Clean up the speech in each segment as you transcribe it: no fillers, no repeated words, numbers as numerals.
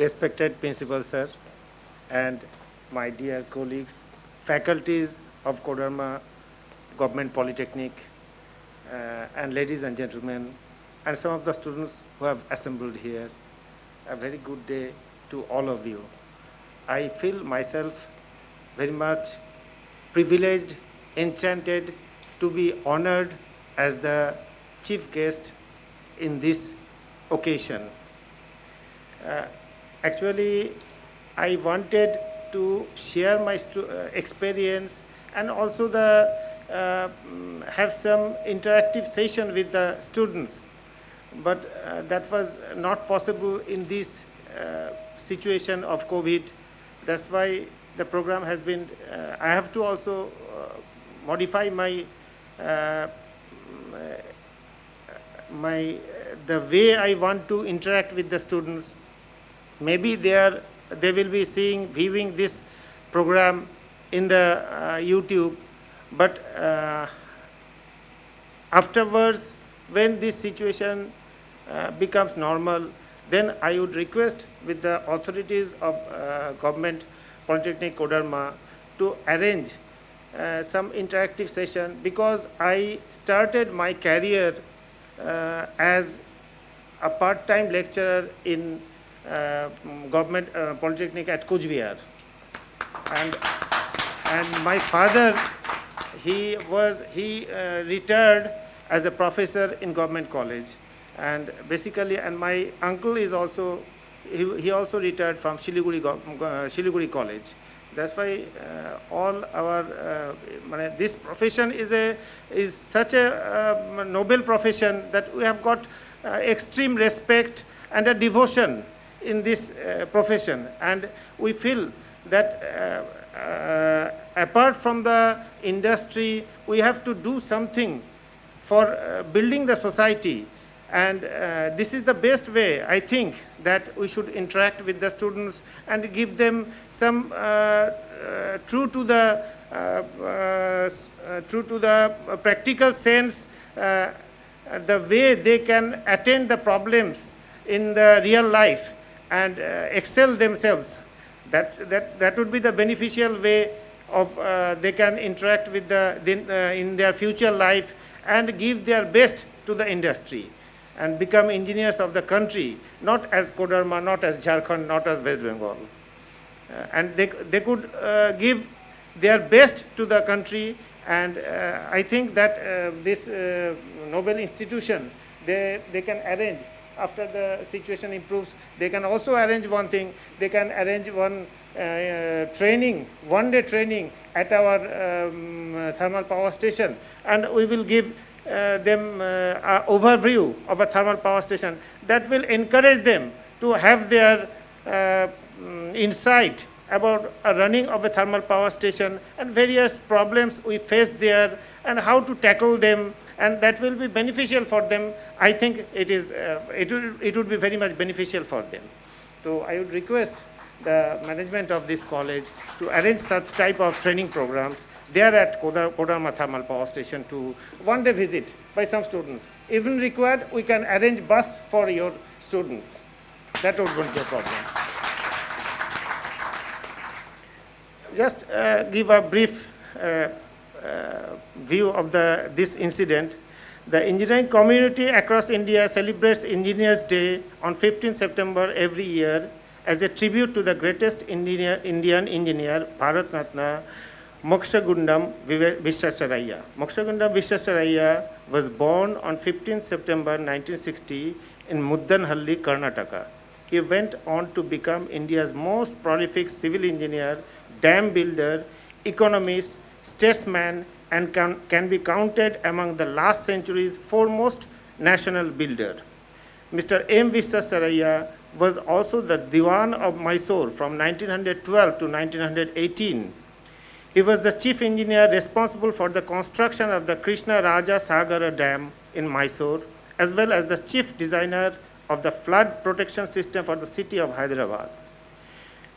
respected Principal Sir, and my dear colleagues, faculties of Koderma Government Polytechnic, and ladies and gentlemen, and some of the students who have assembled here, a very good day to all of you. I feel myself very much privileged, enchanted to be honored as the chief guest in this occasion. Actually, I wanted to share my experience and also have some interactive session with the students, but that was not possible in this situation of COVID. That's why the program has been, I have to also modify my the way I want to interact with the students. Maybe they will be viewing this program in the YouTube, but afterwards, when this situation becomes normal, then I would request with the authorities of Government Polytechnic Koderma to arrange some interactive session, because I started my career as a part-time lecturer in Government Polytechnic at Cooch Behar, and my father, he retired as a professor in Government College, and basically, and my uncle is also, he also retired from Siliguri College. That's why all our this profession is such a noble profession that we have got extreme respect and a devotion in this profession, and we feel that apart from the industry, we have to do something for building the society. And this is the best way, I think, that we should interact with the students and give them some true to the practical sense, the way they can attend the problems in the real life and excel themselves. That would be the beneficial way of they can interact with in their future life and give their best to the industry and become engineers of the country, not as Koderma, not as Jharkhand, not as West Bengal. And they could give their best to the country, and I think that this Nobel institution, they can arrange, after the situation improves, they can also arrange one thing, they can arrange one training, one-day training at our thermal power station, and we will give them an overview of a thermal power station that will encourage them to have their insight about running of a thermal power station and various problems we face there and how to tackle them, and that will be beneficial for them. I think it would be very much beneficial for them. So I would request the management of this college to arrange such type of training programs there at Koderma Thermal Power Station to one-day visit by some students. Even required, we can arrange bus for your students. That would not be a problem. Just give a brief view of this incident. The engineering community across India celebrates Engineers Day on 15 September every year as a tribute to the greatest Indian engineer, Bharat Ratna, Mokshagundam Visvesvaraya. Mokshagundam Visvesvaraya was born on 15 September 1960 in Muddanhalli, Karnataka. He went on to become India's most prolific civil engineer, dam builder, economist, statesman, and can be counted among the last century's foremost national builder. Mr. M. Visvesvaraya was also the Diwan of Mysore from 1912 to 1918. He was the chief engineer responsible for the construction of the Krishna Raja Sagara Dam in Mysore, as well as the chief designer of the flood protection system for the city of Hyderabad.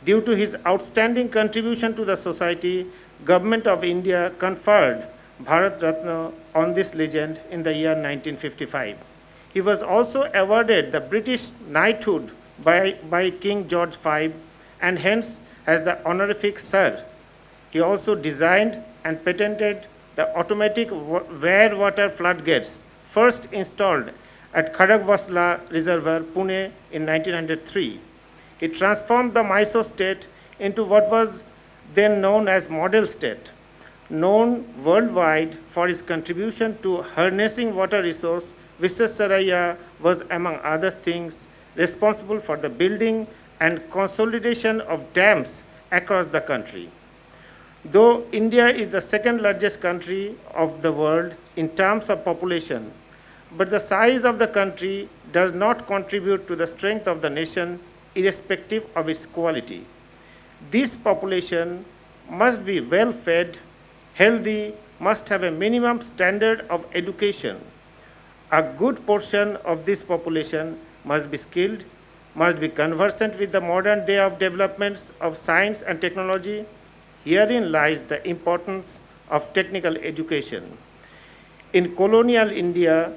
Due to his outstanding contribution to the society, Government of India conferred Bharat Ratna on this legend in the year 1955. He was also awarded the British knighthood by King George V and hence has the honorific Sir. He also designed and patented the automatic wear water floodgates first installed at Kharagvasla Reservoir, Pune in 1903. He transformed the Mysore state into what was then known as model state, known worldwide for his contribution to harnessing water resource. Visvesvaraya was, among other things, responsible for the building and consolidation of dams across the country. Though India is the second largest country of the world in terms of population, but the size of the country does not contribute to the strength of the nation irrespective of its quality. This population must be well fed, healthy, must have a minimum standard of education. A good portion of this population must be skilled, must be conversant with the modern day of developments of science and technology. Herein lies the importance of technical education. In colonial India,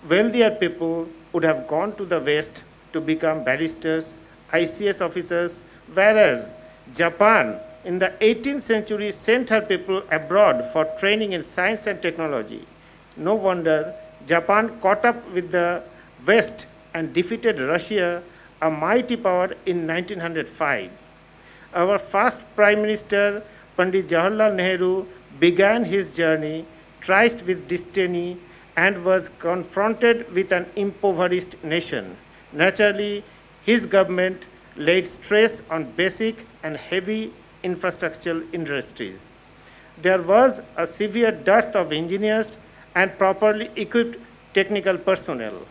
wealthier people would have gone to the West to become barristers, ICS officers, whereas Japan in the 18th century sent her people abroad for training in science and technology. No wonder Japan caught up with the West and defeated Russia, a mighty power, in 1905. Our first Prime Minister, Pandit Jawaharlal Nehru, began his journey traced with destiny and was confronted with an impoverished nation. Naturally, his government laid stress on basic and heavy infrastructural industries. There was a severe dearth of engineers and properly equipped technical personnel.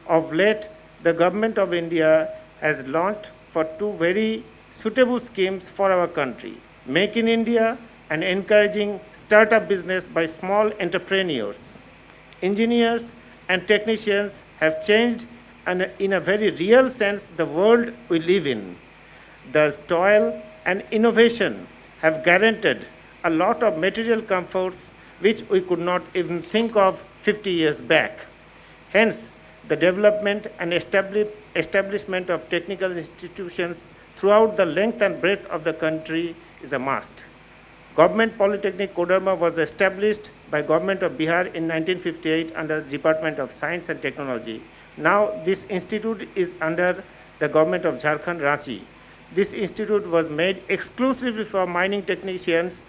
Of late, the government of India has launched for two very suitable schemes for our country: Make in India and encouraging startup business by small entrepreneurs. Engineers and technicians have changed, and in a very real sense, the world we live in. Thus, toil and innovation have guaranteed a lot of material comforts which we could not even think of 50 years back. Hence, the development and establishment of technical institutions throughout the length and breadth of the country is a must. Government Polytechnic Kodarma was established by Government of Bihar in 1958 under the Department of Science and Technology. Now this institute is under the Government of Jharkhand, Ranchi. This institute was made exclusively for mining technicians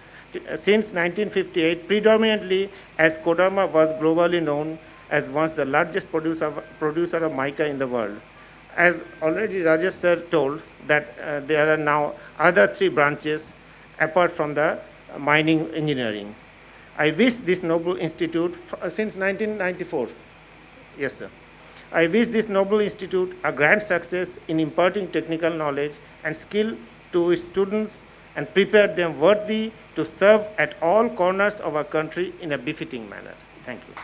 since 1958, predominantly as Kodarma was globally known as once the largest producer of mica in the world. As already Rajesh sir told that there are now other three branches apart from the mining engineering. I wish this noble institute, since 1994, yes sir, I wish this noble institute a grand success in imparting technical knowledge and skill to its students and prepare them worthy to serve at all corners of our country in a befitting manner. Thank you.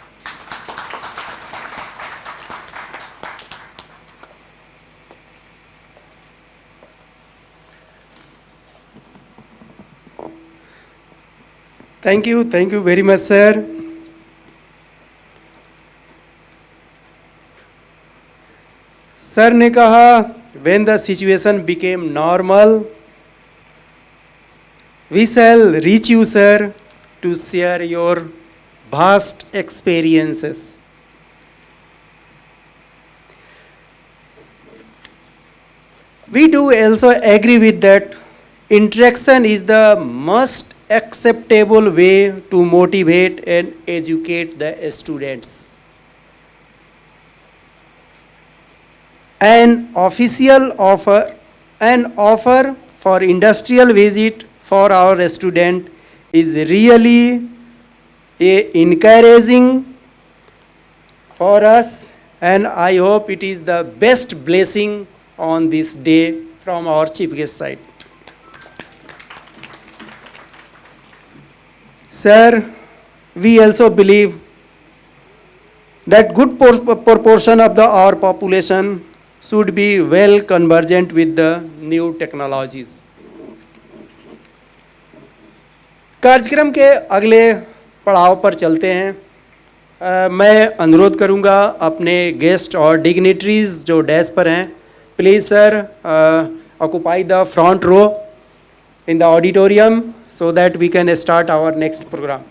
Thank you very much, sir. Sir ने कहा, when the situation became normal, we shall reach you, sir, to share your vast experiences. We do also agree with that. Interaction is the most acceptable way to motivate and educate the students. An offer for industrial visit for our student is really encouraging for us, and I hope it is the best blessing on this day from our chief guest side. Sir, we also believe that good proportion of our population should be well convergent with the new technologies. कार्यक्रम के अगले पड़ाव पर चलते हैं। मैं अनुरोध करूंगा अपने गेस्ट और डिग्निटरीज जो डैश पर हैं Please, sir, occupy the front row in the auditorium so that we can start our next program.